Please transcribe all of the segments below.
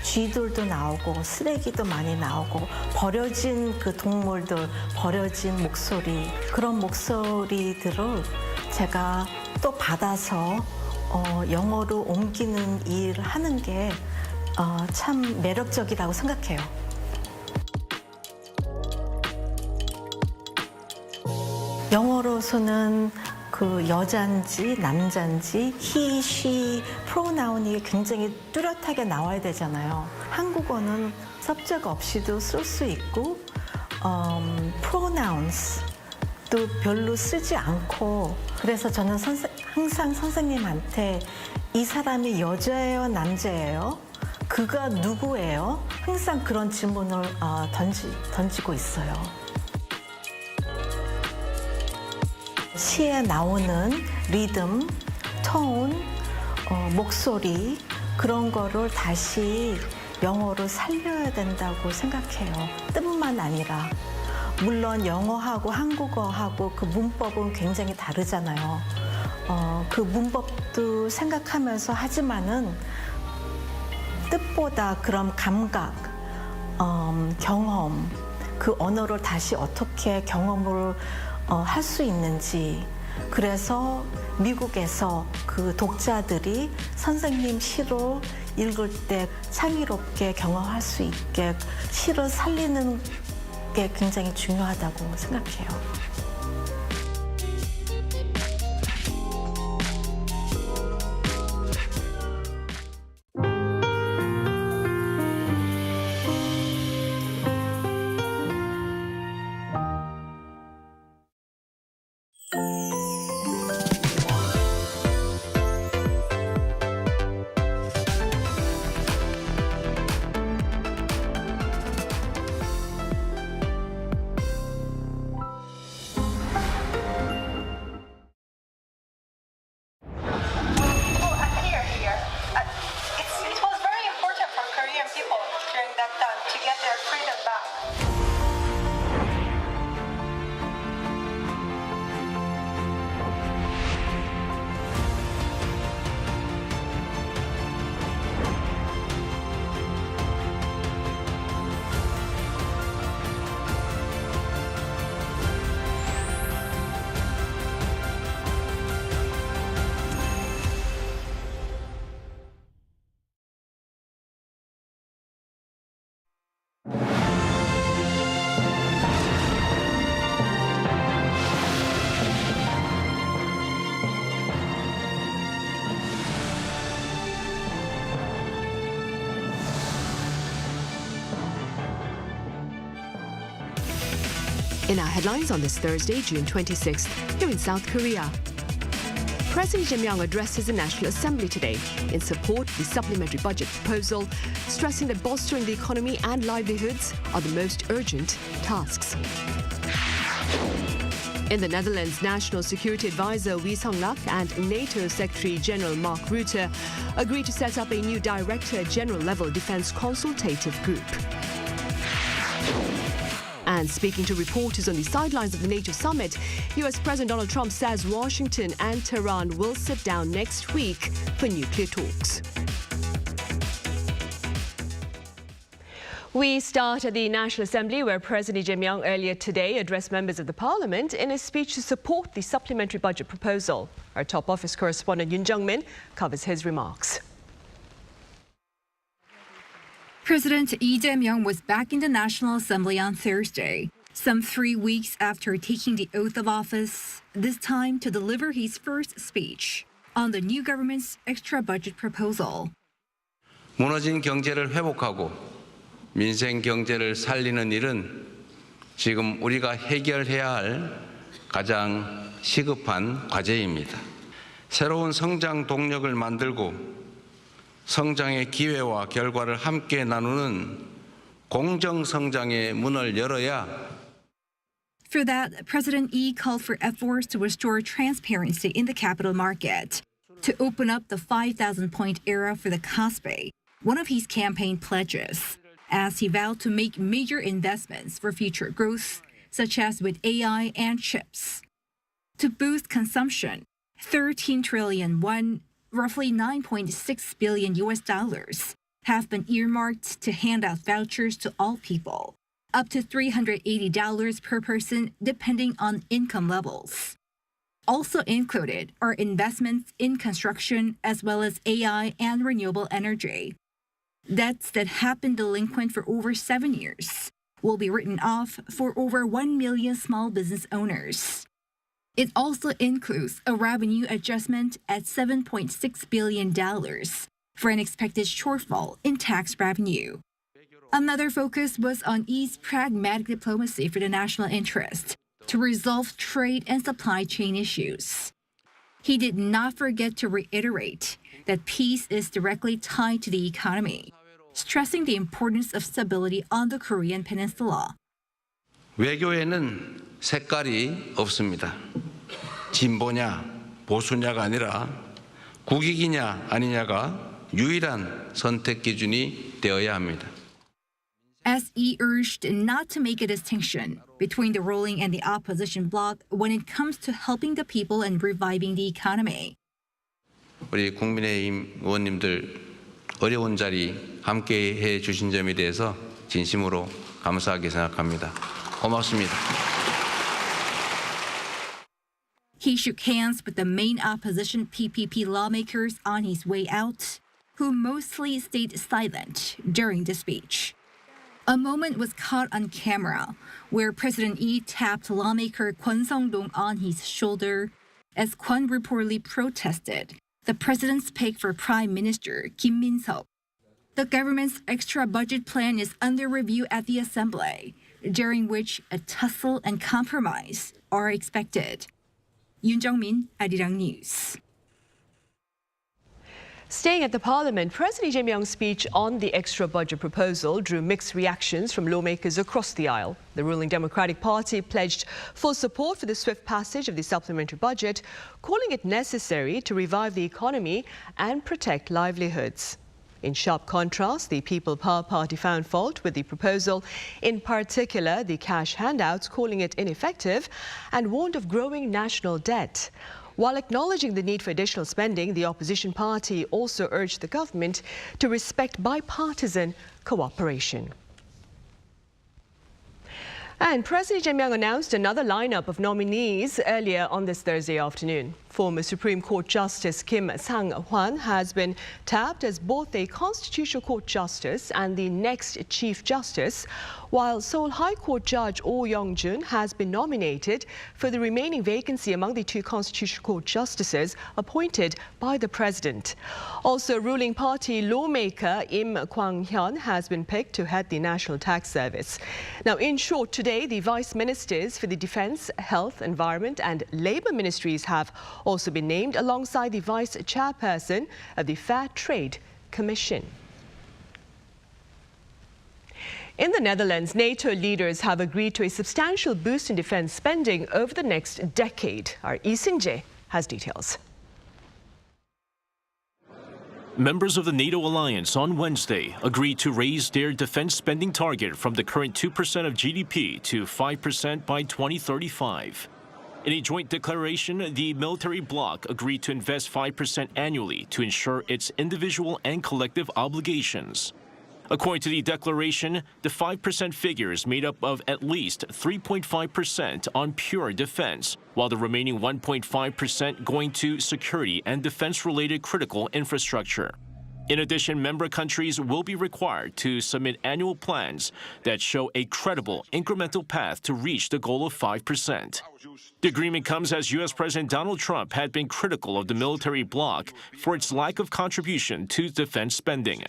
쥐들도 나오고 쓰레기도 많이 나오고 버려진 그 동물들, 버려진 목소리, 그런 목소리들을 제가 또 받아서 영어로 옮기는 일을 하는 게 참 매력적이라고 생각해요. 영어로서는 그 여잔지 남잔지 he, she, 프로나운이 굉장히 뚜렷하게 나와야 되잖아요. 한국어는 subject 없이도 쓸 수 있고 pronouns도 별로 쓰지 않고 그래서 저는 항상 선생님한테 이 사람이 여자예요, 남자예요? 그가 누구예요? 항상 그런 질문을 던지고 있어요. 시에 나오는 리듬, 톤, 목소리 그런 거를 다시 영어로 살려야 된다고 생각해요. 뜻만 아니라. 물론 영어하고 한국어하고 그 문법은 굉장히 다르잖아요. 그 문법도 생각하면서 하지만은 뜻보다 그런 감각, 경험, 그 언어를 다시 어떻게 경험을 할 수 있는지. 그래서 미국에서 그 독자들이 선생님 시를 읽을 때 창의롭게 경험할 수 있게 시를 살리는 게 굉장히 중요하다고 생각해요. In our headlines on this Thursday, June 26th, here in South Korea. President Jae-myung addresses the National Assembly today in support of the supplementary budget proposal, stressing that bolstering the economy and livelihoods are the most urgent tasks. In the Netherlands, National Security Advisor Wi Sung-lak and NATO Secretary General Mark Rutte agreed to set up a new Director General-level defense consultative group. And speaking to reporters on the sidelines of the NATO summit, US President Donald Trump says Washington and Tehran will sit down next week for nuclear talks. We start at the National Assembly, where President Jae-myung earlier today addressed members of the parliament in a speech to support the supplementary budget proposal. Our top office correspondent Yoon Jung-min covers his remarks. President Lee Jae-myung was back in the National Assembly on Thursday, some 3 weeks after taking the oath of office, this time to deliver his first speech on the new government's extra budget proposal. 무너진 경제를 회복하고 민생 경제를 살리는 일은 지금 우리가 해결해야 할 가장 시급한 과제입니다. 새로운 성장 동력을 만들고 성장의 기회와 결과를 함께 나누는 공정 성장의 문을 열어야. For that, President Lee called for efforts to restore transparency in the capital market, to open up the 5,000-point era for the Kospi, one of his campaign pledges, as he vowed to make major investments for future growth, such as with AI and chips. To boost consumption, 13 trillion won, roughly $9.6 billion have been earmarked to hand out vouchers to all people, up to $380 per person depending on income levels. Also included are investments in construction as well as AI and renewable energy. Debts that have been delinquent for over 7 years will be written off for over 1 million small business owners. It also includes a revenue adjustment at $7.6 billion for an expected shortfall in tax revenue. Another focus was on Yi's pragmatic diplomacy for the national interest to resolve trade and supply chain issues. He did not forget to reiterate that peace is directly tied to the economy, stressing the importance of stability on the Korean peninsula. 외교에는 색깔이 없습니다. 진보냐 보수냐가 아니라 국익이냐 아니냐가 유일한 선택 기준이 되어야 합니다. As Yi urged not to make a distinction between the ruling and the opposition bloc when it comes to helping the people and reviving the economy. 우리 국민의힘 의원님들 어려운 자리 함께해 주신 점에 대해서 진심으로 감사하게 생각합니다. 고맙습니다. He shook hands with the main opposition PPP lawmakers on his way out, who mostly stayed silent during the speech. A moment was caught on camera where President Yi tapped lawmaker Kwon Sung-dong on his shoulder as Kwon reportedly protested the president's pick for Prime Minister Kim Min-seok. The government's extra budget plan is under review at the Assembly, during which a tussle and compromise are expected. Yoon Jung-min, Arirang News. Staying at the Parliament, President Lee Jae-myung's speech on the extra budget proposal drew mixed reactions from lawmakers across the aisle. The ruling Democratic Party pledged full support for the swift passage of the supplementary budget, calling it necessary to revive the economy and protect livelihoods. In sharp contrast, the People Power Party found fault with the proposal, in particular the cash handouts, calling it ineffective, and warned of growing national debt. While acknowledging the need for additional spending, the opposition party also urged the government to respect bipartisan cooperation. And President Jae-myung announced another lineup of nominees earlier on this Thursday afternoon. Former Supreme Court Justice Kim Sang-hwan has been tapped as both a Constitutional Court Justice and the next Chief Justice, while Seoul High Court Judge Oh Young-jun has been nominated for the remaining vacancy among the two Constitutional Court Justices appointed by the President. Also, ruling party lawmaker Im Kwang-hyun has been picked to head the National Tax Service. Now, in short, today, the Vice Ministers for the Defense, Health, Environment and Labour Ministries have also been named alongside the Vice Chairperson of the Fair Trade Commission. In the Netherlands, NATO leaders have agreed to a substantial boost in defense spending over the next decade. Our Lee Seung-jae has details. Members of the NATO alliance on Wednesday agreed to raise their defense spending target from the current 2% of GDP to 5% by 2035. In a joint declaration, the military bloc agreed to invest 5% annually to ensure its individual and collective obligations. According to the declaration, the 5% figure is made up of at least 3.5% on pure defense, while the remaining 1.5% going to security and defense-related critical infrastructure. In addition, member countries will be required to submit annual plans that show a credible incremental path to reach the goal of 5%. The agreement comes as U.S. President Donald Trump had been critical of the military bloc for its lack of contribution to defense spending.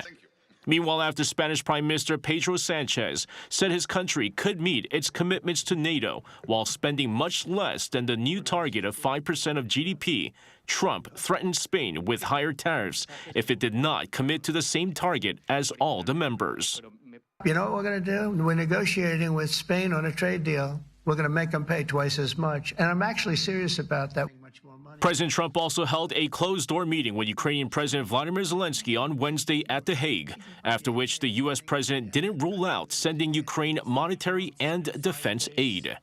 Meanwhile, after Spanish Prime Minister Pedro Sanchez said his country could meet its commitments to NATO while spending much less than the new target of 5% of GDP, Trump threatened Spain with higher tariffs if it did not commit to the same target as all the members. You know what we're going to do? We're negotiating with Spain on a trade deal. We're going to make them pay twice as much. And I'm actually serious about that. President Trump also held a closed-door meeting with Ukrainian President Vladimir Zelensky on Wednesday at The Hague, after which the U.S. president didn't rule out sending Ukraine monetary and defense aid.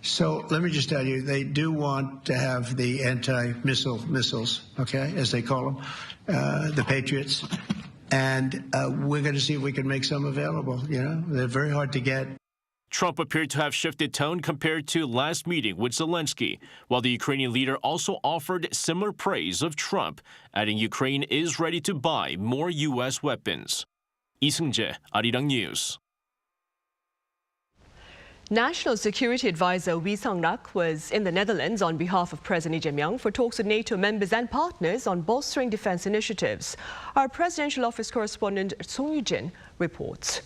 So let me just tell you, they do want to have the anti-missile missiles, okay, as they call them, the Patriots. And we're going to see if we can make some available. You know, they're very hard to get. Trump appeared to have shifted tone compared to last meeting with Zelensky, while the Ukrainian leader also offered similar praise of Trump, adding Ukraine is ready to buy more U.S. weapons. 이승재, Arirang News. National Security Advisor Wee Sung-rak was in the Netherlands on behalf of President Lee Jae-myung for talks with NATO members and partners on bolstering defense initiatives. Our presidential office correspondent Song Yoo-jin reports.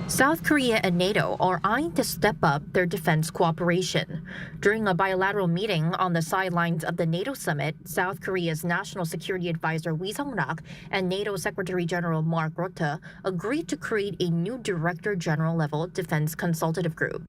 South Korea and NATO are eyeing to step up their defense cooperation. During a bilateral meeting on the sidelines of the NATO summit, South Korea's National Security Advisor Wee Sung-rak and NATO Secretary General Mark Rutte agreed to create a new Director General level defense consultative group.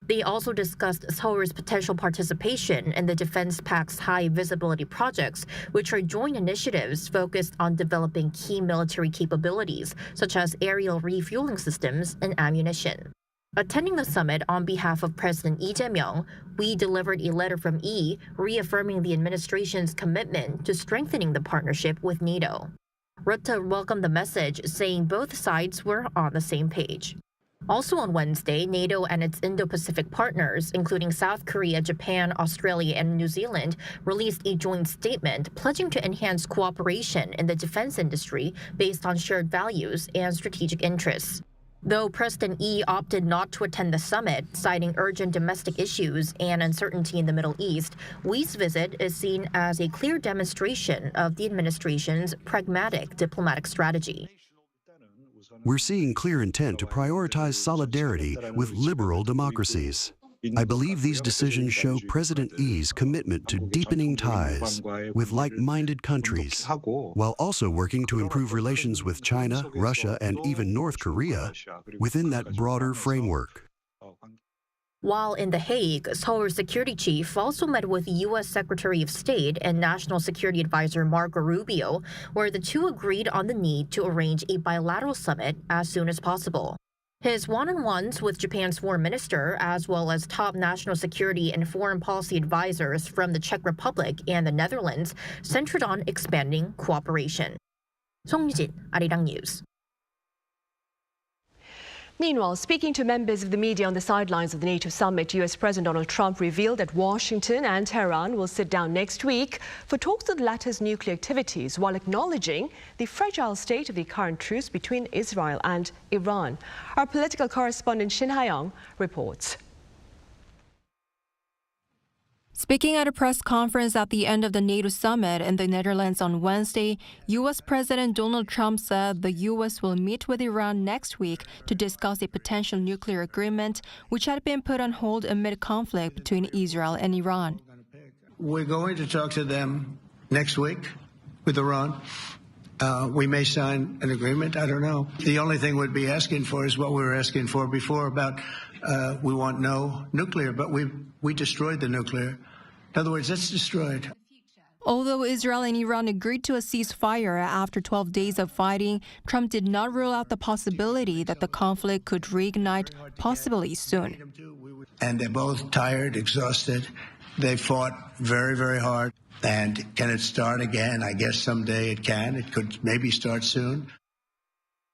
They also discussed Seoul's potential participation in the Defense Pact's high visibility projects, which are joint initiatives focused on developing key military capabilities, such as aerial refueling systems and ammunition. Attending the summit on behalf of President Lee Jae-myung, we delivered a letter from Lee reaffirming the administration's commitment to strengthening the partnership with NATO. Rutte welcomed the message, saying both sides were on the same page. Also on Wednesday, NATO and its Indo-Pacific partners, including South Korea, Japan, Australia, and New Zealand, released a joint statement pledging to enhance cooperation in the defense industry based on shared values and strategic interests. Though President Lee opted not to attend the summit, citing urgent domestic issues and uncertainty in the Middle East, Lee's visit is seen as a clear demonstration of the administration's pragmatic diplomatic strategy. We're seeing clear intent to prioritize solidarity with liberal democracies. I believe these decisions show President Lee's commitment to deepening ties with like-minded countries, while also working to improve relations with China, Russia, and even North Korea within that broader framework. While in The Hague, Seoul's security chief also met with U.S. Secretary of State and National Security Advisor Marco Rubio, where the two agreed on the need to arrange a bilateral summit as soon as possible. His one-on-ones with Japan's foreign minister, as well as top national security and foreign policy advisors from the Czech Republic and the Netherlands, centered on expanding cooperation. Song Yoo-jin, Arirang News. Meanwhile, speaking to members of the media on the sidelines of the NATO summit, U.S. President Donald Trump revealed that Washington and Tehran will sit down next week for talks of the latter's nuclear activities, while acknowledging the fragile state of the current truce between Israel and Iran. Our political correspondent Shin Ha-young reports. Speaking at a press conference at the end of the NATO summit in the Netherlands on Wednesday, U.S. President Donald Trump said the U.S. will meet with Iran next week to discuss a potential nuclear agreement, which had been put on hold amid conflict between Israel and Iran. We're going to talk to them next week with Iran. We may sign an agreement. I don't know. The only thing we'd be asking for is what we were asking for before about we want no nuclear, but we destroyed the nuclear. In other words, it's destroyed. Although Israel and Iran agreed to a ceasefire after 12 days of fighting, Trump did not rule out the possibility that the conflict could reignite possibly soon. And they're both tired, exhausted. They fought very, very hard. And can it start again? I guess someday it can. It could maybe start soon.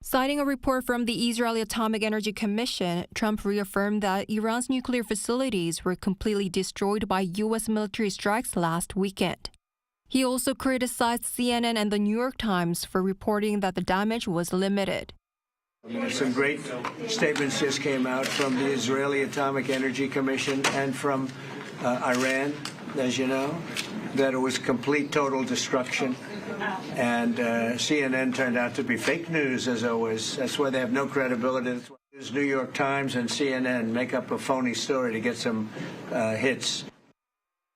Citing a report from the Israeli Atomic Energy Commission, Trump reaffirmed that Iran's nuclear facilities were completely destroyed by U.S. military strikes last weekend. He also criticized CNN and the New York Times for reporting that the damage was limited. Some great statements just came out from the Israeli Atomic Energy Commission and from Iran, as you know, that it was complete, total destruction. And CNN turned out to be fake news, as always. That's why they have no credibility. That's why the New York Times and CNN make up a phony story to get some hits.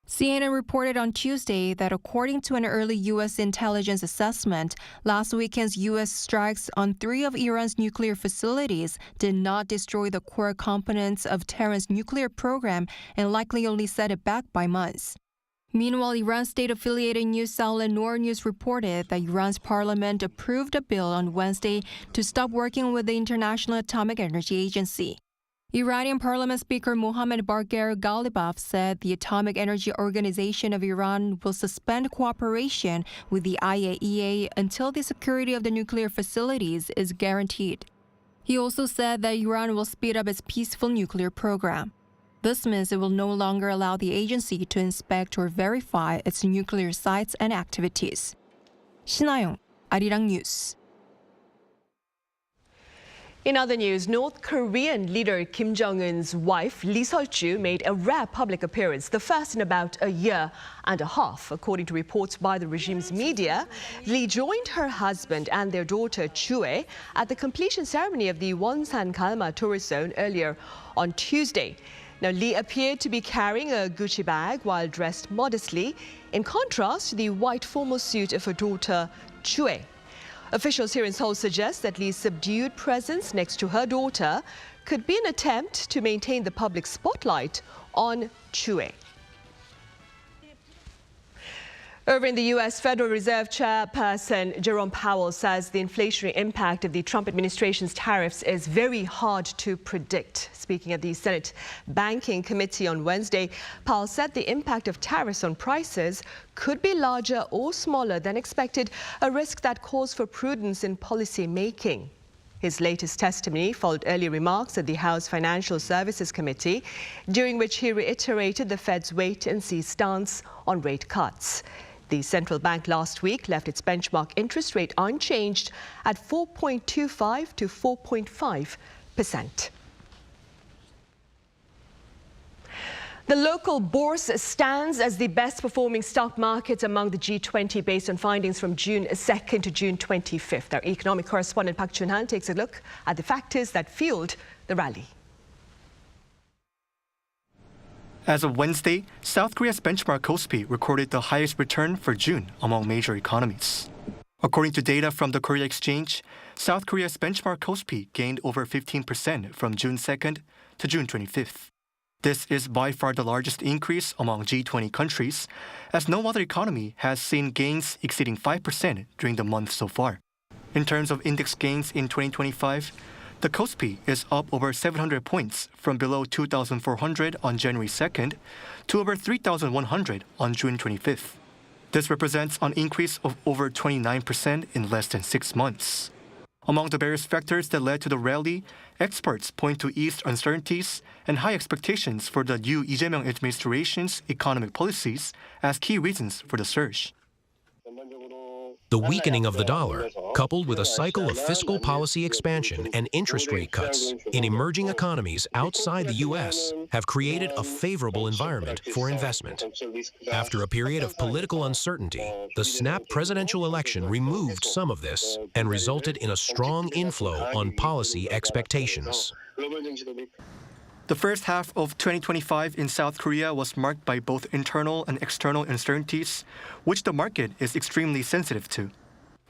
CNN reported on Tuesday that according to an early U.S. intelligence assessment, last weekend's U.S. strikes on 3 of Iran's nuclear facilities did not destroy the core components of Tehran's nuclear program and likely only set it back by months. Meanwhile, Iran's state-affiliated news outlet Noor News reported that Iran's parliament approved a bill on Wednesday to stop working with the International Atomic Energy Agency. Iranian Parliament Speaker Mohammad Bagher Ghalibaf said the Atomic Energy Organization of Iran will suspend cooperation with the IAEA until the security of the nuclear facilities is guaranteed. He also said that Iran will speed up its peaceful nuclear program. This means it will no longer allow the agency to inspect or verify its nuclear sites and activities. 신하영, Arirang News. In other news, North Korean leader Kim Jong-un's wife, Lee Sol-ju, made a rare public appearance, the first in about a year and a half. According to reports by the regime's media, Lee joined her husband and their daughter, Chue, at the completion ceremony of the Wonsan Galma tourist zone earlier on Tuesday. Now, Lee appeared to be carrying a Gucci bag while dressed modestly, in contrast to the white formal suit of her daughter, Chue. Officials here in Seoul suggest that Lee's subdued presence next to her daughter could be an attempt to maintain the public spotlight on Chue. Over in the U.S., Federal Reserve Chairperson Jerome Powell says the inflationary impact of the Trump administration's tariffs is very hard to predict. Speaking at the Senate Banking Committee on Wednesday, Powell said the impact of tariffs on prices could be larger or smaller than expected, a risk that calls for prudence in policy making. His latest testimony followed earlier remarks at the House Financial Services Committee, during which he reiterated the Fed's wait-and-see stance on rate cuts. The central bank last week left its benchmark interest rate unchanged at 4.25 to 4.5%. The local bourse stands as the best performing stock market among the G20 based on findings from June 2nd to June 25th. Our economic correspondent Park Chun-han takes a look at the factors that fueled the rally. As of Wednesday, South Korea's benchmark KOSPI recorded the highest return for June among major economies. According to data from the Korea Exchange, South Korea's benchmark KOSPI gained over 15% from June 2nd to June 25th. This is by far the largest increase among G20 countries, as no other economy has seen gains exceeding 5% during the month so far. In terms of index gains in 2025, the KOSPI is up over 700 points from below 2,400 on January 2nd to over 3,100 on June 25th. This represents an increase of over 29% in less than 6 months. Among the various factors that led to the rally, experts point to eased uncertainties and high expectations for the new Lee Jae-myung administration's economic policies as key reasons for the surge. The weakening of the dollar, coupled with a cycle of fiscal policy expansion and interest rate cuts in emerging economies outside the U.S., have created a favorable environment for investment. After a period of political uncertainty, the snap presidential election removed some of this and resulted in a strong inflow on policy expectations. The first half of 2025 in South Korea was marked by both internal and external uncertainties, which the market is extremely sensitive to.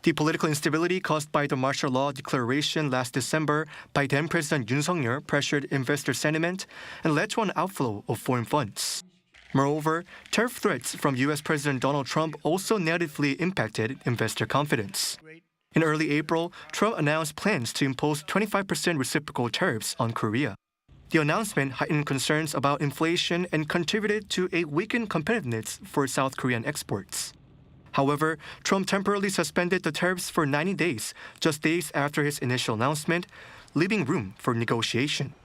The political instability caused by the martial law declaration last December by then President Yoon Suk-yeol pressured investor sentiment and led to an outflow of foreign funds. Moreover, tariff threats from U.S. President Donald Trump also negatively impacted investor confidence. In early April, Trump announced plans to impose 25% reciprocal tariffs on Korea. The announcement heightened concerns about inflation and contributed to a weakened competitiveness for South Korean exports. However, Trump temporarily suspended the tariffs for 90 days, just days after his initial announcement, leaving room for negotiation.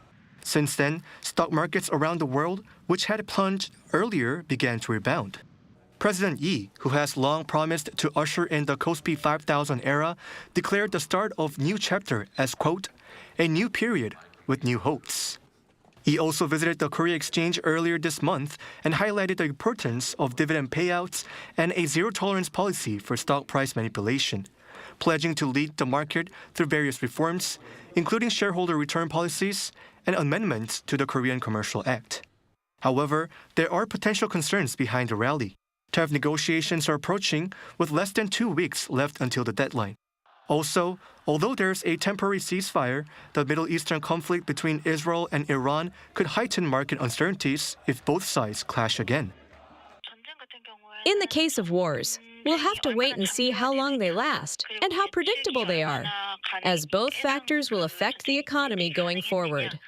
Since then, stock markets around the world, which had plunged earlier, began to rebound. President Lee, who has long promised to usher in the KOSPI 5,000 era, declared the start of new chapter as, quote, a new period with new hopes. He also visited the Korea Exchange earlier this month and highlighted the importance of dividend payouts and a zero-tolerance policy for stock price manipulation, pledging to lead the market through various reforms, including shareholder return policies and amendments to the Korean Commercial Act. However, there are potential concerns behind the rally. Tariff negotiations are approaching, with less than 2 weeks left until the deadline. Also, although there's a temporary ceasefire, the Middle Eastern conflict between Israel and Iran could heighten market uncertainties if both sides clash again. In the case of wars, we'll have to wait and see how long they last and how predictable they are, as both factors will affect the economy going forward.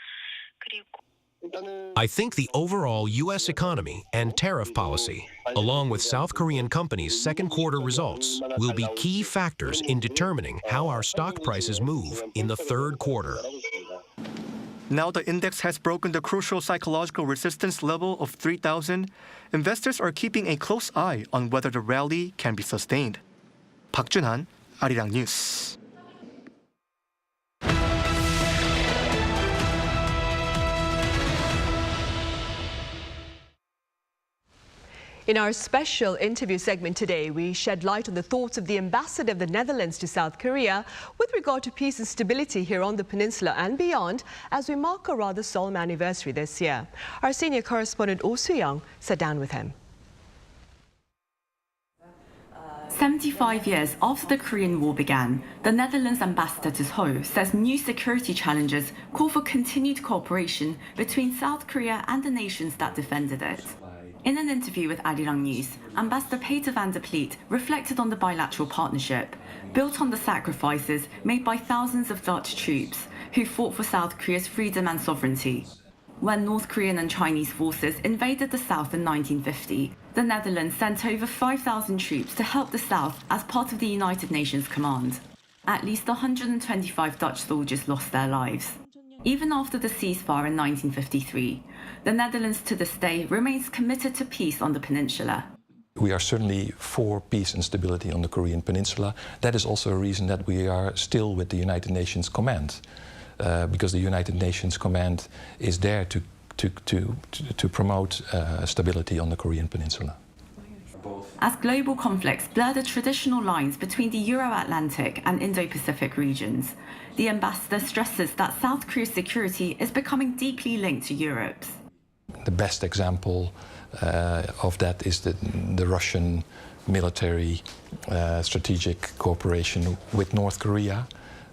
I think the overall U.S. economy and tariff policy, along with South Korean companies' second quarter results, will be key factors in determining how our stock prices move in the third quarter. Now the index has broken the crucial psychological resistance level of 3,000. Investors are keeping a close eye on whether the rally can be sustained. Park Jun-han, Arirang News. In our special interview segment today, we shed light on the thoughts of the ambassador of the Netherlands to South Korea with regard to peace and stability here on the peninsula and beyond as we mark a rather solemn anniversary this year. Our senior correspondent Oh Soo-young sat down with him. 75 years after the Korean War began, the Netherlands ambassador to Seoul says new security challenges call for continued cooperation between South Korea and the nations that defended it. In an interview with Arirang News, Ambassador Peter van der Pleet reflected on the bilateral partnership, built on the sacrifices made by thousands of Dutch troops who fought for South Korea's freedom and sovereignty. When North Korean and Chinese forces invaded the South in 1950, the Netherlands sent over 5,000 troops to help the South as part of the United Nations Command. At least 125 Dutch soldiers lost their lives. Even after the ceasefire in 1953, the Netherlands to this day remains committed to peace on the peninsula. We are certainly for peace and stability on the Korean peninsula. That is also a reason that we are still with the United Nations Command, because the United Nations Command is there to promote stability on the Korean peninsula. As global conflicts blur the traditional lines between the Euro-Atlantic and Indo-Pacific regions, the ambassador stresses that South Korea's security is becoming deeply linked to Europe's. The best example of that is the Russian military strategic cooperation with North Korea,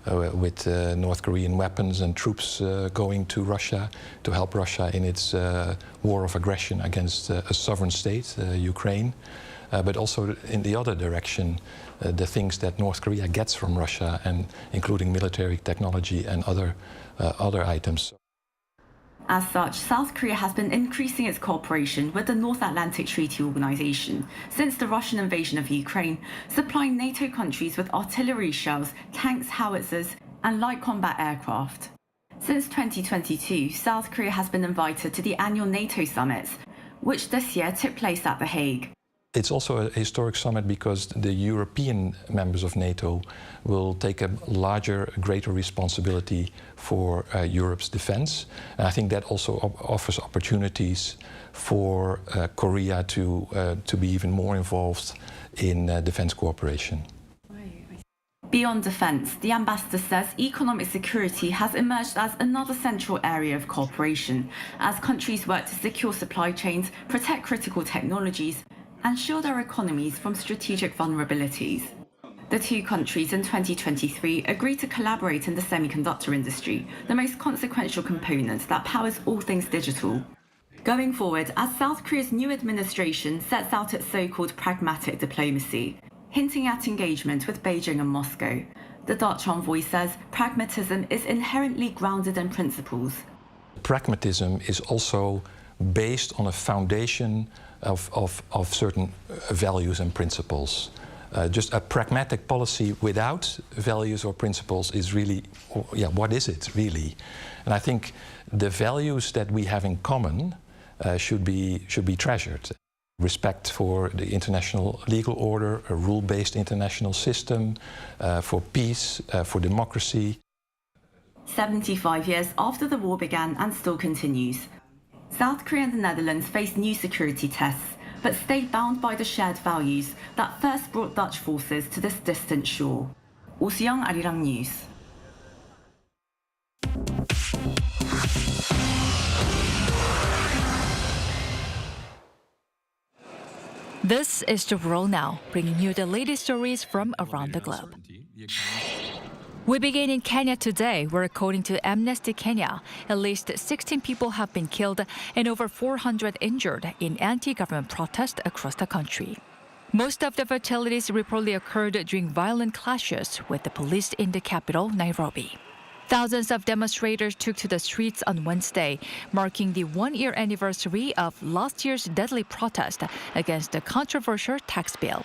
with North Korean weapons and troops going to Russia to help Russia in its war of aggression against a sovereign state, Ukraine. But also in the other direction, the things that North Korea gets from Russia, and including military technology and other items. As such, South Korea has been increasing its cooperation with the North Atlantic Treaty Organization since the Russian invasion of Ukraine, supplying NATO countries with artillery shells, tanks, howitzers, and light combat aircraft. Since 2022, South Korea has been invited to the annual NATO summits, which this year took place at The Hague. It's also a historic summit because the European members of NATO will take a larger, greater responsibility for Europe's defense. And I think that also offers opportunities for Korea to be even more involved in defense cooperation. Beyond defense, the ambassador says economic security has emerged as another central area of cooperation as countries work to secure supply chains, protect critical technologies, and shield our economies from strategic vulnerabilities. The two countries in 2023 agreed to collaborate in the semiconductor industry, the most consequential component that powers all things digital. Going forward, as South Korea's new administration sets out its so-called pragmatic diplomacy, hinting at engagement with Beijing and Moscow, the Dutch envoy says pragmatism is inherently grounded in principles. Pragmatism is also based on a foundation of certain values and principles. Just a pragmatic policy without values or principles is really, what is it really? And I think the values that we have in common should be treasured. Respect for the international legal order, a rule-based international system, for peace, for democracy. 75 years after the war began and still continues, South Korea and the Netherlands face new security tests, but stay bound by the shared values that first brought Dutch forces to this distant shore. Oh Soo-young, Arirang News. This is The World Now, bringing you the latest stories from around the globe. We begin in Kenya today, where according to Amnesty Kenya, at least 16 people have been killed and over 400 injured in anti-government protests across the country. Most of the fatalities reportedly occurred during violent clashes with the police in the capital, Nairobi. Thousands of demonstrators took to the streets on Wednesday, marking the one-year anniversary of last year's deadly protest against the controversial tax bill.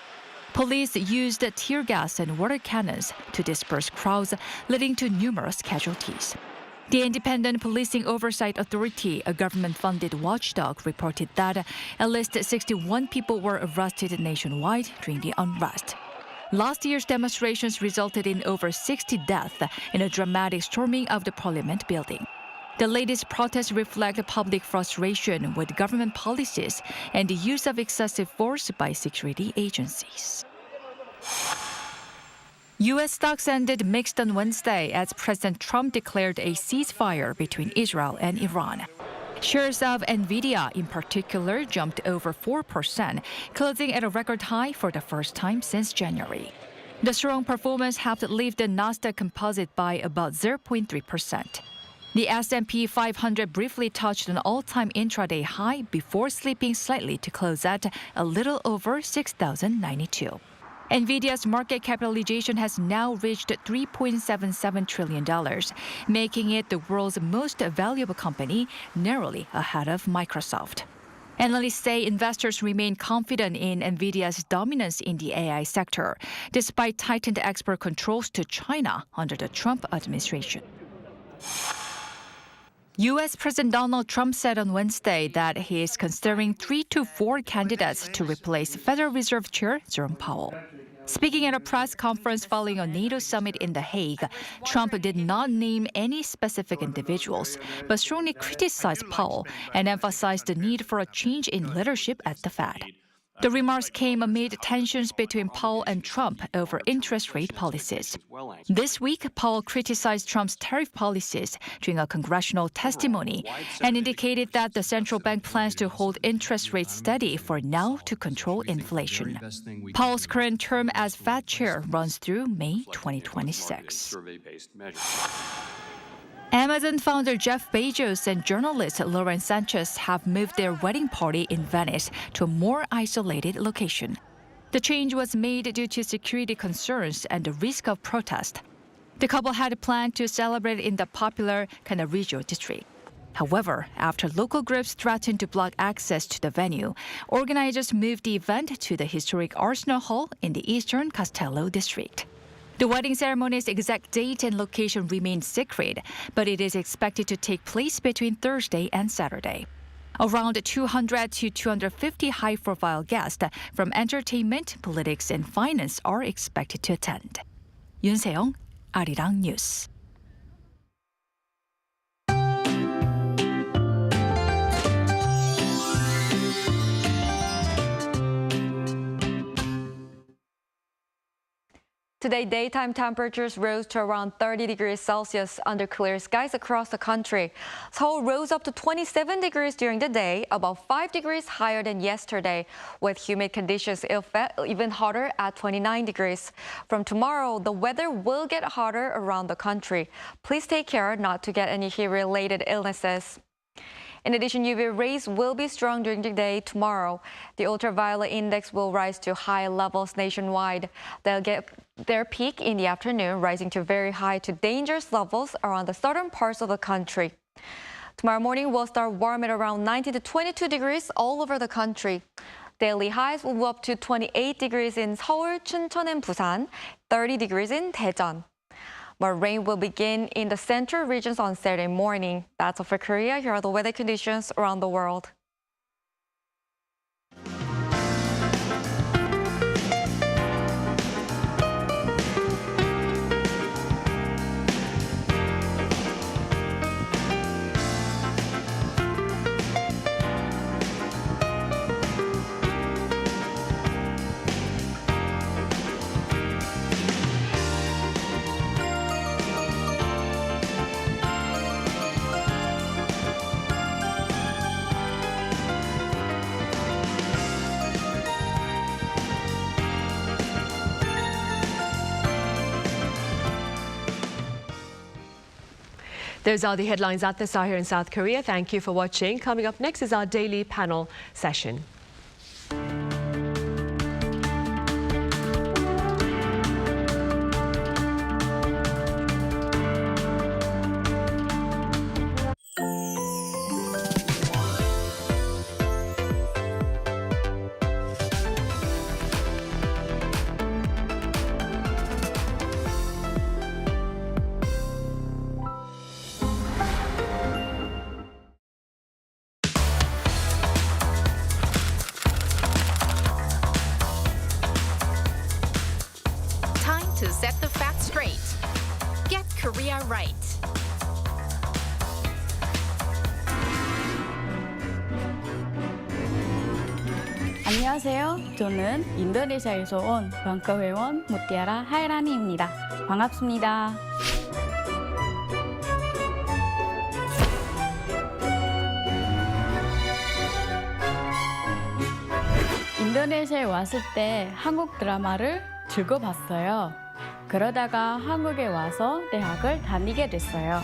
Police used tear gas and water cannons to disperse crowds, leading to numerous casualties. The Independent Policing Oversight Authority, a government-funded watchdog, reported that at least 61 people were arrested nationwide during the unrest. Last year's demonstrations resulted in over 60 deaths in a dramatic storming of the Parliament building. The latest protests reflect public frustration with government policies and the use of excessive force by security agencies. U.S. stocks ended mixed on Wednesday as President Trump declared a ceasefire between Israel and Iran. Shares of NVIDIA, in particular, jumped over 4%, closing at a record high for the first time since January. The strong performance helped lift the Nasdaq Composite by about 0.3%. The S&P 500 briefly touched an all-time intraday high before slipping slightly to close at a little over 6,092. NVIDIA's market capitalization has now reached $3.77 trillion, making it the world's most valuable company, narrowly ahead of Microsoft. Analysts say investors remain confident in NVIDIA's dominance in the AI sector, despite tightened export controls to China under the Trump administration. U.S. President Donald Trump said on Wednesday that he is considering 3 to 4 candidates to replace Federal Reserve Chair Jerome Powell. Speaking at a press conference following a NATO summit in The Hague, Trump did not name any specific individuals, but strongly criticized Powell and emphasized the need for a change in leadership at the Fed. The remarks came amid tensions between Powell and Trump over interest rate policies. This week, Powell criticized Trump's tariff policies during a congressional testimony and indicated that the central bank plans to hold interest rates steady for now to control inflation. Powell's current term as Fed chair runs through May 2026. Amazon founder Jeff Bezos and journalist Lauren Sanchez have moved their wedding party in Venice to a more isolated location. The change was made due to security concerns and the risk of protest. The couple had planned to celebrate in the popular Cannaregio district. However, after local groups threatened to block access to the venue, organizers moved the event to the historic Arsenal Hall in the eastern Castello district. The wedding ceremony's exact date and location remain secret, but it is expected to take place between Thursday and Saturday. Around 200 to 250 high-profile guests from entertainment, politics, and finance are expected to attend. Yoon Se-young, Arirang News. Today, daytime temperatures rose to around 30 degrees Celsius under clear skies across the country. Seoul rose up to 27 degrees during the day, about 5 degrees higher than yesterday, with humid conditions even hotter at 29 degrees. From tomorrow, the weather will get hotter around the country. Please take care not to get any heat-related illnesses. In addition, UV rays will be strong during the day tomorrow. The ultraviolet index will rise to high levels nationwide. They'll get their peak in the afternoon, rising to very high to dangerous levels around the southern parts of the country. Tomorrow morning will start warm at around 19 to 22 degrees all over the country. Daily highs will move up to 28 degrees in Seoul, Chuncheon, and Busan, 30 degrees in Daejeon. More rain will begin in the central regions on Saturday morning. That's all for Korea. Here are the weather conditions around the world. Those are the headlines at this hour here in South Korea. Thank you for watching. Coming up next is our daily panel session. Korea right. 안녕하세요. 저는 인도네시아에서 온 방과 회원 무티아라 하이라니입니다. 반갑습니다. 인도네시아에 왔을 때 한국 드라마를 즐겨 봤어요. 그러다가 한국에 와서 대학을 다니게 됐어요.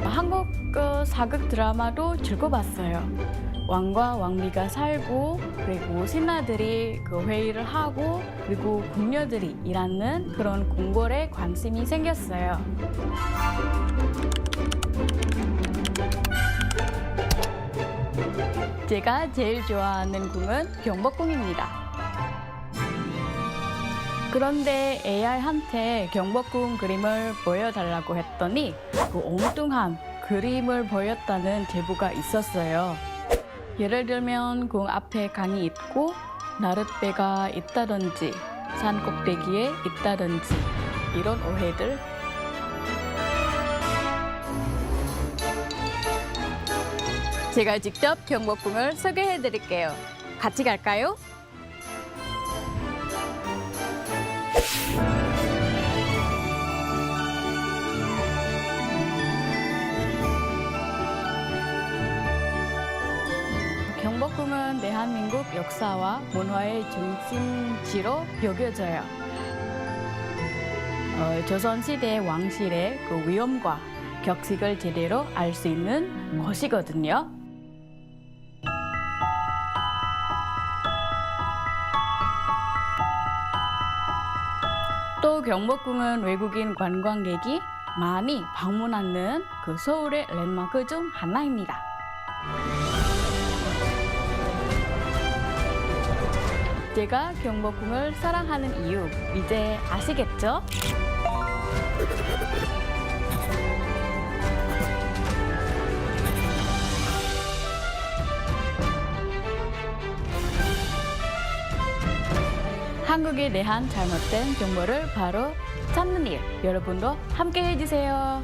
한국 사극 드라마도 즐겨 봤어요. 왕과 왕비가 살고 그리고 신하들이 회의를 하고 그리고 궁녀들이 일하는 그런 궁궐에 관심이 생겼어요. 제가 제일 좋아하는 궁은 경복궁입니다. 그런데 AI한테 경복궁 그림을 보여달라고 했더니 엉뚱한 그림을 보였다는 제보가 있었어요. 예를 들면 궁 앞에 강이 있고 나룻배가 있다든지 산 꼭대기에 있다든지 이런 오해들. 제가 직접 경복궁을 소개해 드릴게요. 같이 갈까요? 경복궁은 대한민국 역사와 문화의 중심지로 여겨져요. 조선시대 왕실의 위엄과 격식을 제대로 알 수 있는 곳이거든요. 또 경복궁은 외국인 관광객이 많이 방문하는 서울의 랜드마크 중 하나입니다. 제가 경복궁을 사랑하는 이유 이제 아시겠죠? 한국에 대한 잘못된 정보를 바로 찾는 일, 여러분도 함께 해주세요.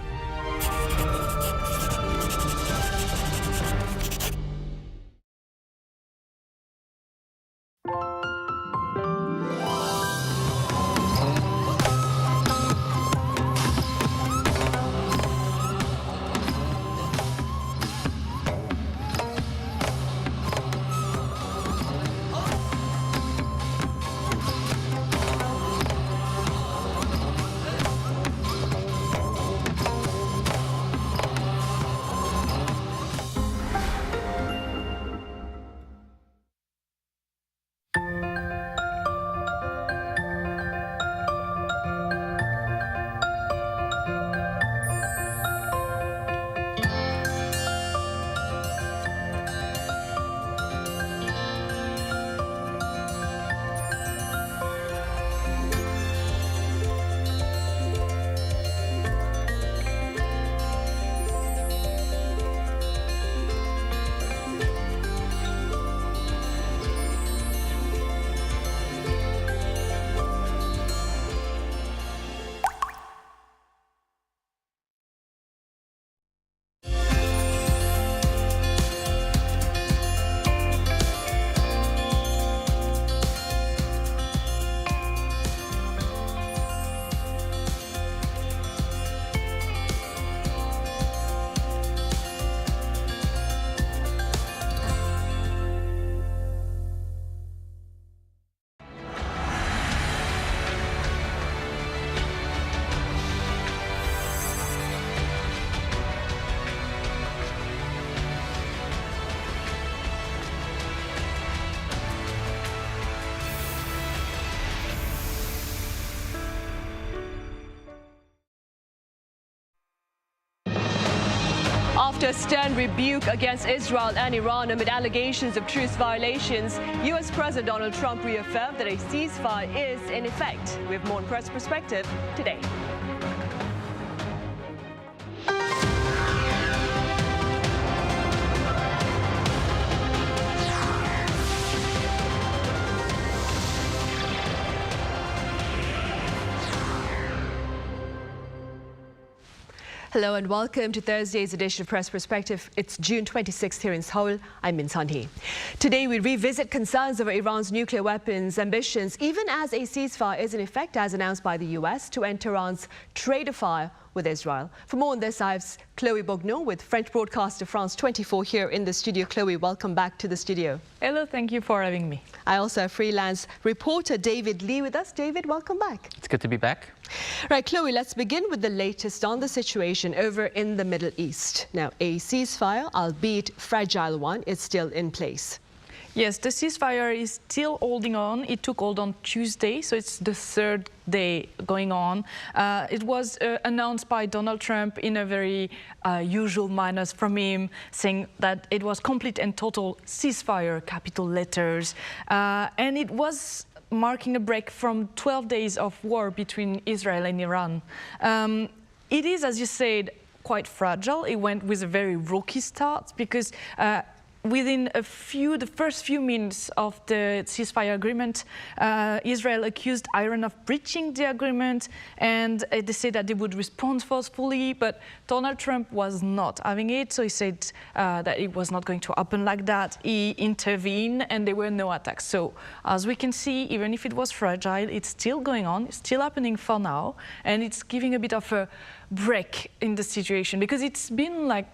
After a stern rebuke against Israel and Iran amid allegations of truce violations, U.S. President Donald Trump reaffirmed that a ceasefire is in effect. We have more on Press Perspective today. Hello and welcome to Thursday's edition of Press Perspective. It's June 26th here in Seoul. I'm Min Sun-hee. Today we revisit concerns over Iran's nuclear weapons ambitions, even as a ceasefire is in effect, as announced by the US, to end Tehran's trade affair with Israel. For more on this, I have Chloe Bognon with French broadcaster France 24 here in the studio. Chloe, welcome back to the studio. Hello, thank you for having me. I also have freelance reporter David Lee with us. David, welcome back. It's good to be back. Right, Chloe, let's begin with the latest on the situation over in the Middle East. Now, a ceasefire, albeit fragile one, is still in place. Yes, the ceasefire is still holding on. It took hold on Tuesday, so it's the third day going on. It was announced by Donald Trump in a very usual manner from him, saying that it was complete and total ceasefire, capital letters. And it was marking a break from 12 days of war between Israel and Iran. It is, as you said, quite fragile. It went with a very rocky start because within the first few minutes of the ceasefire agreement, Israel accused Iran of breaching the agreement, and they said that they would respond forcefully, but Donald Trump was not having it, so he said that it was not going to happen like that. He intervened, and there were no attacks. So, as we can see, even if it was fragile, it's still going on, it's still happening for now, and it's giving a bit of a break in the situation, because it's been like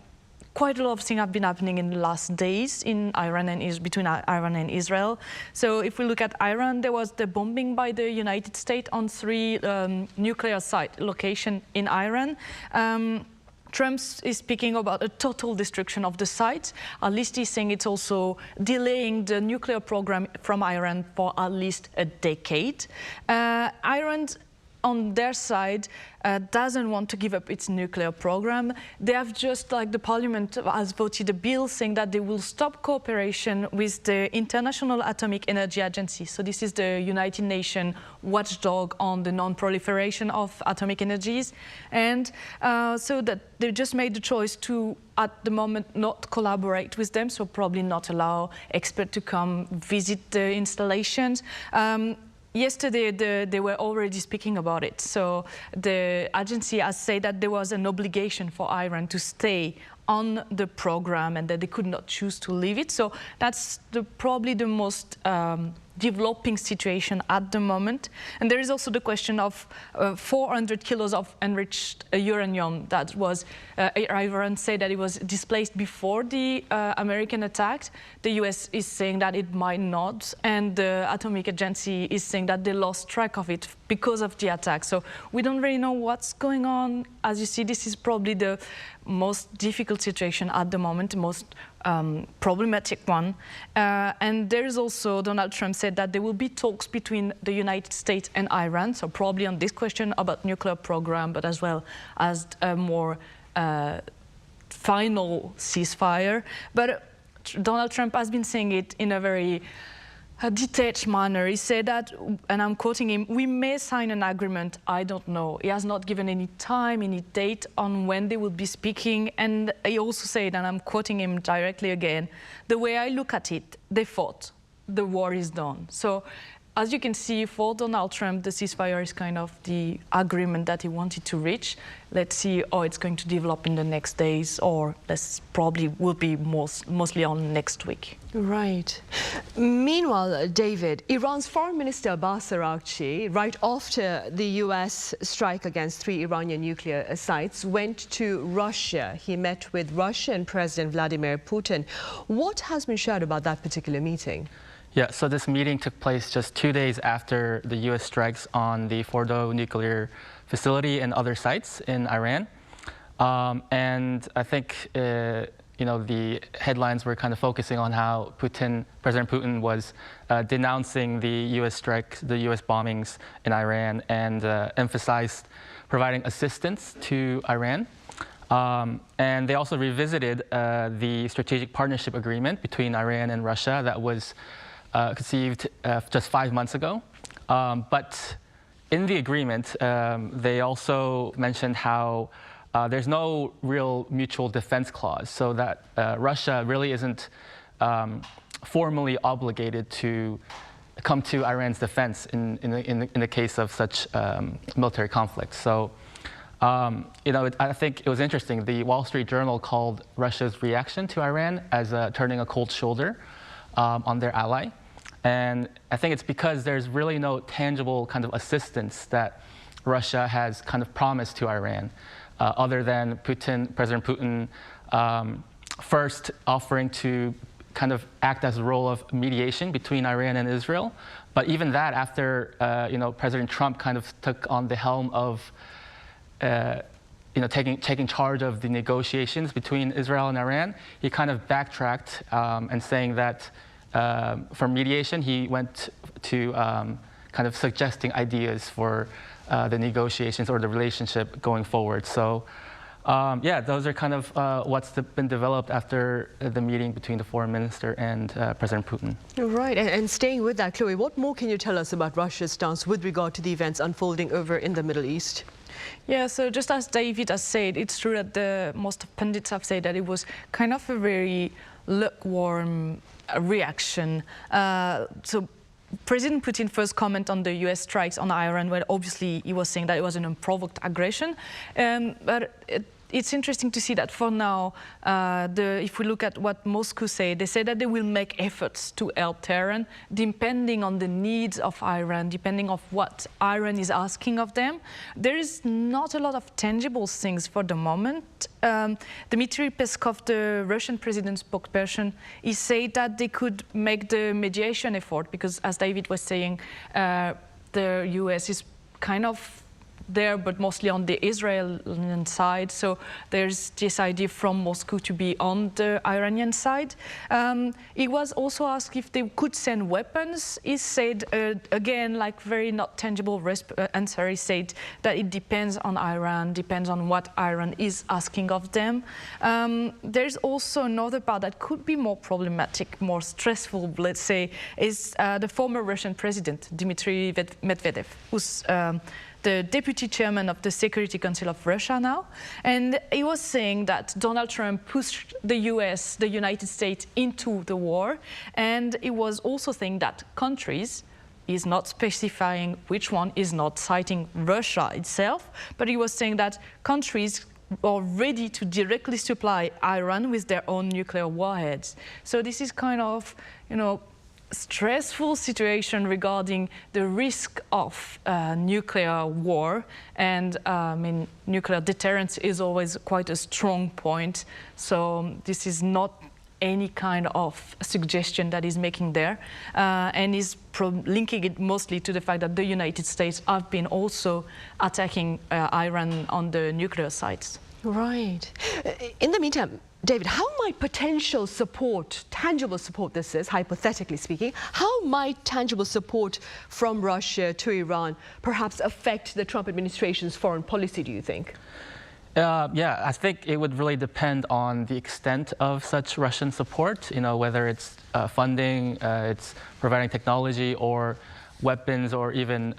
quite a lot of things have been happening in the last days in Iran and between Iran and Israel. So if we look at Iran, there was the bombing by the United States on 3 nuclear site locations in Iran. Trump is speaking about a total destruction of the site. At least he's saying it's also delaying the nuclear program from Iran for at least a decade. Iran, on their side, doesn't want to give up its nuclear program. They have just, like the parliament has voted a bill saying that they will stop cooperation with the International Atomic Energy Agency. So this is the United Nations watchdog on the non-proliferation of atomic energies. And so that they just made the choice to, at the moment, not collaborate with them, so probably not allow experts to come visit the installations. Yesterday, they were already speaking about it. So the agency has said that there was an obligation for Iran to stay on the program and that they could not choose to leave it. So that's probably the most developing situation at the moment. And there is also the question of 400 kilos of enriched uranium that was, Iran said that it was displaced before the American attack. The US is saying that it might not, and the Atomic Agency is saying that they lost track of it because of the attack. So we don't really know what's going on. As you see, this is probably the most difficult situation at the moment, the most problematic one. And there is also, Donald Trump said that there will be talks between the United States and Iran, so probably on this question about nuclear program, but as well as a more final ceasefire. But Donald Trump has been saying it in a very detached manner. He said that, and I'm quoting him, "We may sign an agreement, I don't know." He has not given any time, any date on when they will be speaking. And he also said, and I'm quoting him directly again, "The way I look at it, they fought. The war is done." So as you can see, for Donald Trump, the ceasefire is kind of the agreement that he wanted to reach. Let's see how it's going to develop in the next days, or this probably will be mostly on next week. Right. Meanwhile, David, Iran's Foreign Minister Abbas Araghchi, right after the US strike against 3 Iranian nuclear sites, went to Russia. He met with Russian President Vladimir Putin. What has been shared about that particular meeting? Yeah, so this meeting took place just 2 days after the U.S. strikes on the Fordo nuclear facility and other sites in Iran. And I think, the headlines were kind of focusing on how President Putin was denouncing the U.S. strikes, the U.S. bombings in Iran, and emphasized providing assistance to Iran. And they also revisited the strategic partnership agreement between Iran and Russia that was conceived just 5 months ago. But in the agreement, they also mentioned how there's no real mutual defense clause, so that Russia really isn't formally obligated to come to Iran's defense in the case of such military conflicts. So I think it was interesting. The Wall Street Journal called Russia's reaction to Iran as turning a cold shoulder on their ally. And I think it's because there's really no tangible kind of assistance that Russia has kind of promised to Iran, other than President Putin first offering to kind of act as a role of mediation between Iran and Israel. But even that, after President Trump kind of took on the helm of taking charge of the negotiations between Israel and Iran, he kind of backtracked and saying that for mediation, he went to kind of suggesting ideas for the negotiations or the relationship going forward. So, those are kind of what's been developed after the meeting between the foreign minister and President Putin. Right, and staying with that, Chloe, what more can you tell us about Russia's stance with regard to the events unfolding over in the Middle East? Yeah, so just as David has said, it's true that most pundits have said that it was kind of a very lukewarm reaction. So President Putin first comment on the US strikes on Iran, where obviously he was saying that it was an unprovoked aggression. But it's interesting to see that for now, if we look at what Moscow say, they say that they will make efforts to help Tehran, depending on the needs of Iran, depending on what Iran is asking of them. There is not a lot of tangible things for the moment. Dmitry Peskov, the Russian president's spokesperson, he said that they could make the mediation effort because, as David was saying, the US is kind of there, but mostly on the Israeli side. So there's this idea from Moscow to be on the Iranian side. He was also asked if they could send weapons. He said, again, like very not tangible answer, he said that it depends on Iran, depends on what Iran is asking of them. There's also another part that could be more problematic, more stressful, let's say, is the former Russian president, Dmitry Medvedev, who's the deputy chairman of the Security Council of Russia now. And he was saying that Donald Trump pushed the US, the United States, into the war. And he was also saying that countries, he's not specifying which one, is not citing Russia itself, but he was saying that countries are ready to directly supply Iran with their own nuclear warheads. So this is kind of, stressful situation regarding the risk of nuclear war, and nuclear deterrence is always quite a strong point. So this is not any kind of suggestion that he's making there, and he's linking it mostly to the fact that the United States have been also attacking Iran on the nuclear sites. Right. In the meantime, David, how might potential support, tangible support this is, hypothetically speaking, how might tangible support from Russia to Iran perhaps affect the Trump administration's foreign policy, do you think? I think it would really depend on the extent of such Russian support, whether it's funding, it's providing technology or weapons or even,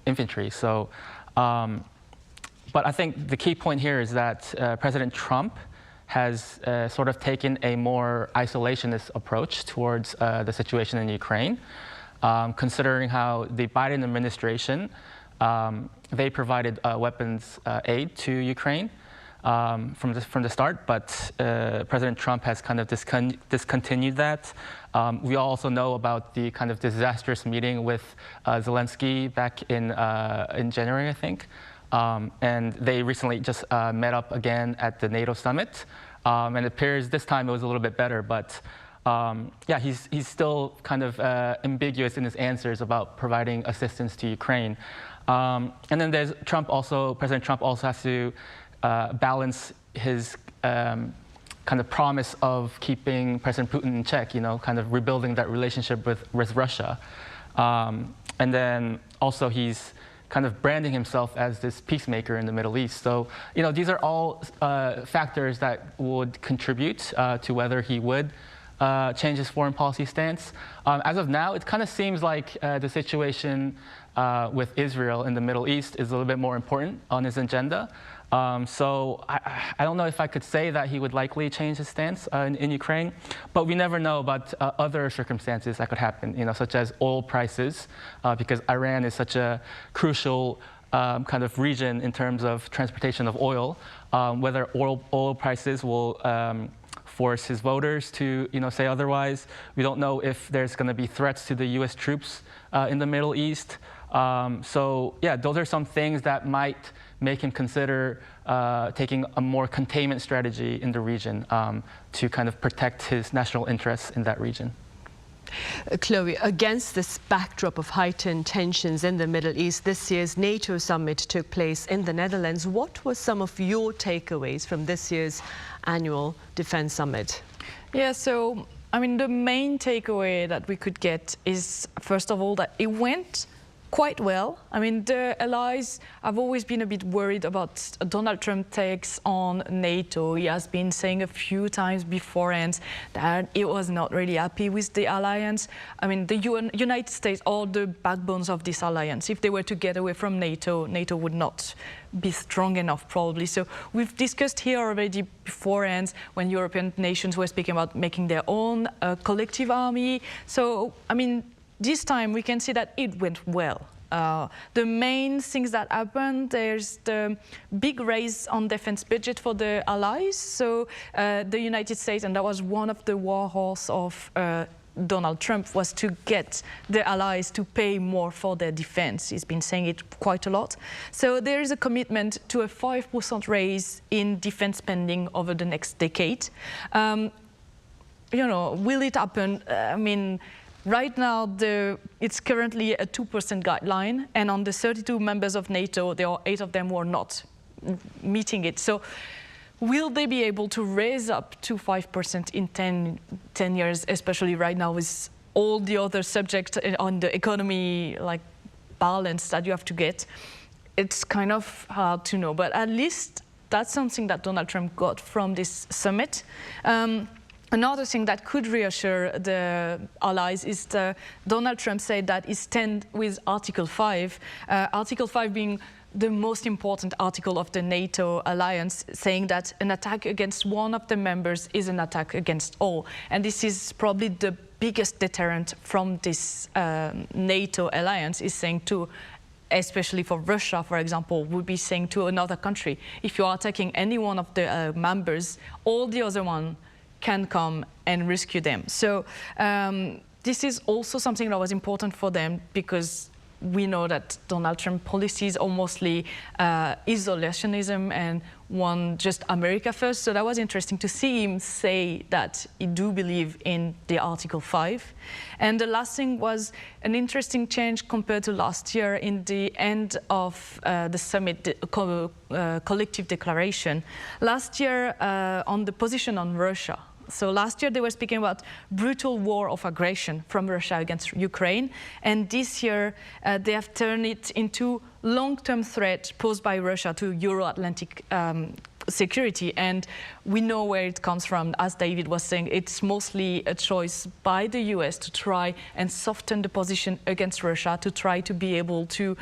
infantry. So, but I think the key point here is that President Trump has sort of taken a more isolationist approach towards the situation in Ukraine, considering how the Biden administration, they provided weapons aid to Ukraine from the start, but President Trump has kind of discontinued that. We also know about the kind of disastrous meeting with Zelensky back in January, I think. And they recently just met up again at the NATO summit. And it appears this time it was a little bit better, but he's still kind of ambiguous in his answers about providing assistance to Ukraine. And then there's President Trump also has to balance his kind of promise of keeping President Putin in check, kind of rebuilding that relationship with Russia. And then also he's kind of branding himself as this peacemaker in the Middle East. So, these are all factors that would contribute to whether he would change his foreign policy stance. As of now, it kind of seems like the situation with Israel in the Middle East is a little bit more important on his agenda. So I don't know if I could say that he would likely change his stance in Ukraine, but we never know about other circumstances that could happen, such as oil prices, because Iran is such a crucial kind of region in terms of transportation of oil, whether oil prices will force his voters to, say otherwise. We don't know if there's going to be threats to the U.S. troops in the Middle East. So yeah, those are some things that might make him consider taking a more containment strategy in the region to kind of protect his national interests in that region. Chloe, against this backdrop of heightened tensions in the Middle East, this year's NATO summit took place in the Netherlands. What were some of your takeaways from this year's annual defense summit? Yeah, so, I mean, the main takeaway that we could get is, first of all, that it went quite well. I mean, the allies have always been a bit worried about Donald Trump's takes on NATO. He has been saying a few times beforehand that he was not really happy with the alliance. I mean, the United States are the backbones of this alliance. If they were to get away from NATO, NATO would not be strong enough, probably. So we've discussed here already beforehand when European nations were speaking about making their own collective army. So, I mean, this time we can see that it went well. The main things that happened, there's the big raise on defense budget for the allies. So the United States, and that was one of the war horse of Donald Trump, was to get the allies to pay more for their defense. He's been saying it quite a lot. So there is a commitment to a 5% raise in defense spending over the next decade. Will it happen? I mean, right now, it's currently a 2% guideline, and on the 32 members of NATO, there are 8 of them who are not meeting it. So will they be able to raise up to 5% in 10 years, especially right now with all the other subjects on the economy, like balance that you have to get? It's kind of hard to know, but at least that's something that Donald Trump got from this summit. Another thing that could reassure the allies is Donald Trump said that he stands with Article 5, Article 5 being the most important article of the NATO alliance, saying that an attack against one of the members is an attack against all. And this is probably the biggest deterrent from this NATO alliance, is saying to, especially for Russia, for example, would be saying to another country, if you are attacking any one of the members, all the other one can come and rescue them. So this is also something that was important for them, because we know that Donald Trump policies are mostly isolationism and one just America first. So that was interesting to see him say that he do believe in the Article 5. And the last thing was an interesting change compared to last year in the end of the summit collective declaration. Last year on the position on Russia. So last year they were speaking about brutal war of aggression from Russia against Ukraine, and this year they have turned it into long-term threat posed by Russia to Euro-Atlantic security, and we know where it comes from. As David was saying, it's mostly a choice by the US to try and soften the position against Russia, to try to be able to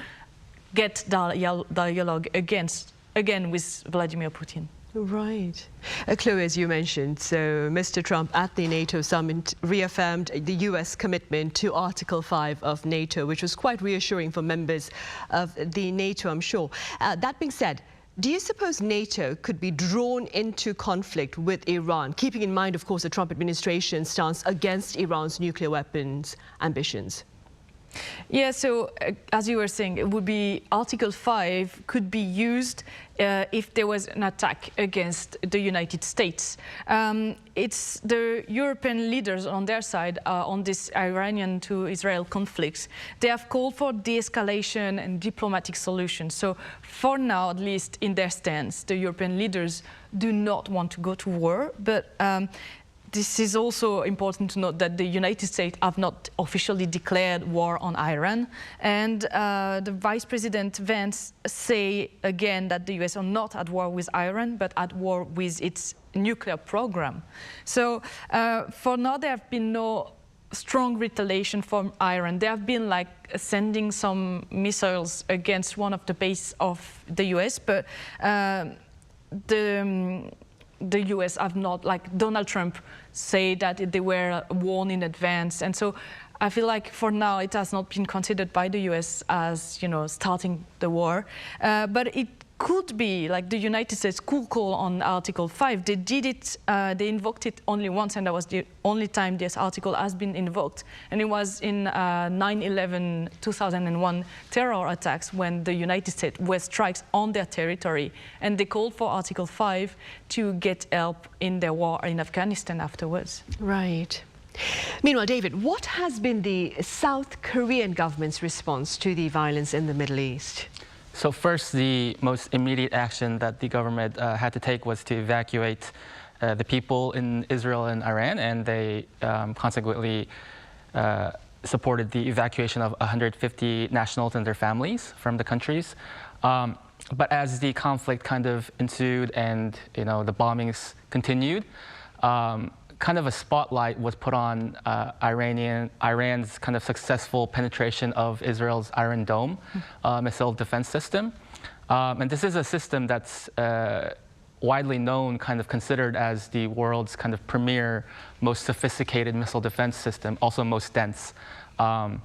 get dialogue again with Vladimir Putin. Right. Chloe, as you mentioned, so Mr. Trump at the NATO summit reaffirmed the US commitment to Article 5 of NATO, which was quite reassuring for members of the NATO, I'm sure. That being said, do you suppose NATO could be drawn into conflict with Iran, keeping in mind, of course, the Trump administration stance against Iran's nuclear weapons ambitions? Yeah, so as you were saying, it would be Article 5 could be used if there was an attack against the United States. It's the European leaders on their side on this Iranian to Israel conflicts. They have called for de-escalation and diplomatic solutions. So for now, at least in their stance, the European leaders do not want to go to war, but this is also important to note that the United States have not officially declared war on Iran. And the Vice President Vance say again that the US are not at war with Iran, but at war with its nuclear program. So for now, there have been no strong retaliation from Iran. They have been like sending some missiles against one of the bases of the US, but the US have not, like Donald Trump say that they were warned in advance. And so I feel like for now it has not been considered by the US as, starting the war, but it could be like the United States could call on Article 5. They did it, they invoked it only once, and that was the only time this article has been invoked. And it was in 9/11, 2001 terror attacks when the United States were strikes on their territory, and they called for Article 5 to get help in their war in Afghanistan afterwards. Right. Meanwhile, David, what has been the South Korean government's response to the violence in the Middle East? So first, the most immediate action that the government had to take was to evacuate the people in Israel and Iran, and they consequently supported the evacuation of 150 nationals and their families from the countries. But as the conflict kind of ensued and the bombings continued, kind of a spotlight was put on Iran's kind of successful penetration of Israel's Iron Dome missile defense system. And this is a system that's widely known, kind of considered as the world's kind of premier, most sophisticated missile defense system, also most dense. And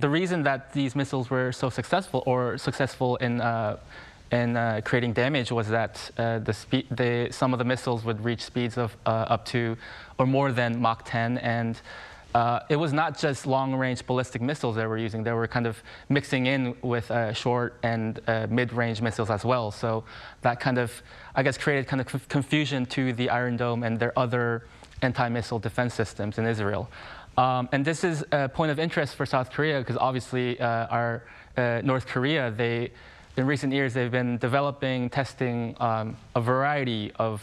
the reason that these missiles were so successful in creating damage was that some of the missiles would reach speeds of up to or more than Mach 10, and it was not just long-range ballistic missiles they were using. They were kind of mixing in with short and mid-range missiles as well. So that kind of, I guess, created kind of confusion to the Iron Dome and their other anti-missile defense systems in Israel. And this is a point of interest for South Korea because obviously North Korea, in recent years, they've been developing, testing a variety of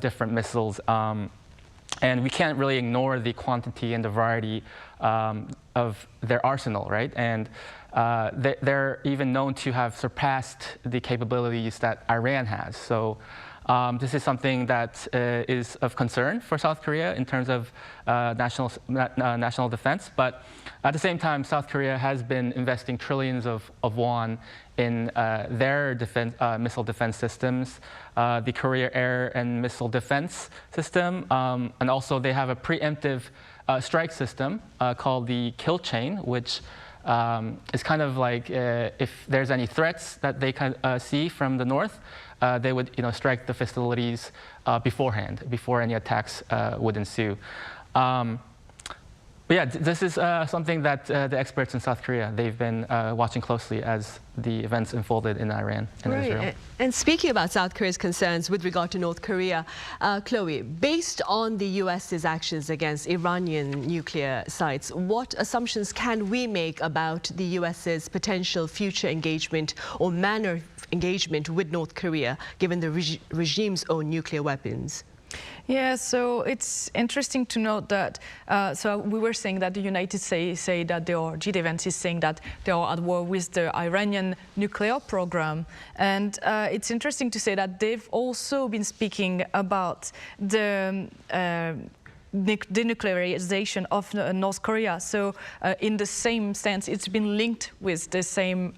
different missiles. And we can't really ignore the quantity and the variety of their arsenal, right? And they're even known to have surpassed the capabilities that Iran has. So this is something that is of concern for South Korea in terms of national defense. But at the same time, South Korea has been investing trillions of won in their missile defense systems, the Korea Air and Missile Defense System, and also they have a preemptive strike system called the Kill Chain, which is kind of like if there's any threats that they can see from the north, they would strike the facilities beforehand, before any attacks would ensue. But yeah, this is something that the experts in South Korea, they've been watching closely as the events unfolded in Iran and Israel. And speaking about South Korea's concerns with regard to North Korea, Chloe, based on the US's actions against Iranian nuclear sites, what assumptions can we make about the US's potential future engagement or manner of engagement with North Korea, given the regime's own nuclear weapons? Yeah, so it's interesting to note that, so we were saying that the United States say that G.D. Vance is saying that they are at war with the Iranian nuclear program. And it's interesting to say that they've also been speaking about the denuclearization of North Korea. So in the same sense, it's been linked with the same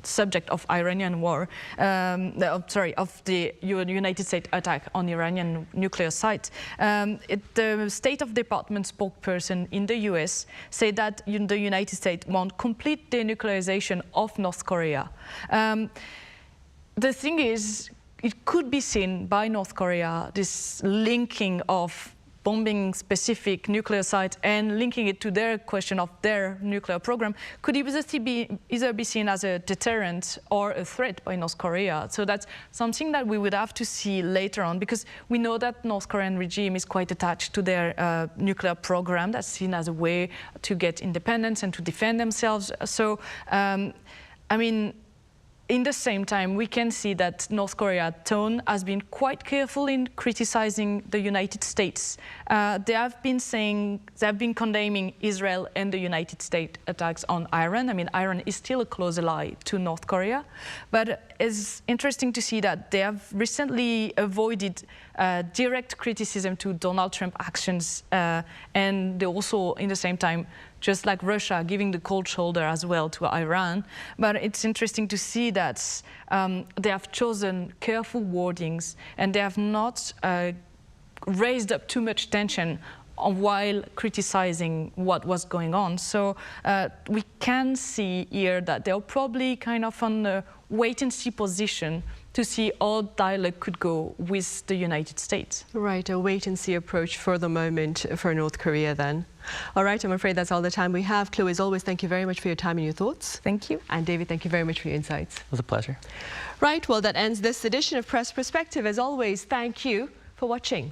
subject of Iranian war, of the United States attack on Iranian nuclear site. The State of Department spokesperson in the US said that the United States want complete denuclearization of North Korea. The thing is, it could be seen by North Korea, this linking of bombing specific nuclear sites and linking it to their question of their nuclear program could either be seen as a deterrent or a threat by North Korea. So that's something that we would have to see later on, because we know that North Korean regime is quite attached to their nuclear program. That's seen as a way to get independence and to defend themselves. So, I mean, in the same time, we can see that North Korea's tone has been quite careful in criticizing the United States. They have been condemning Israel and the United States attacks on Iran. I mean, Iran is still a close ally to North Korea, but it's interesting to see that they have recently avoided direct criticism to Donald Trump actions, and they also, in the same time, just like Russia, giving the cold shoulder as well to Iran. But it's interesting to see that they have chosen careful wordings and they have not raised up too much tension while criticizing what was going on. So we can see here that they're probably kind of on a wait-and-see position to see how dialogue could go with the United States. Right, a wait-and-see approach for the moment for North Korea then. All right, I'm afraid that's all the time we have. Chloe, as always, thank you very much for your time and your thoughts. Thank you. And David, thank you very much for your insights. It was a pleasure. Right, well, that ends this edition of Press Perspective. As always, thank you for watching.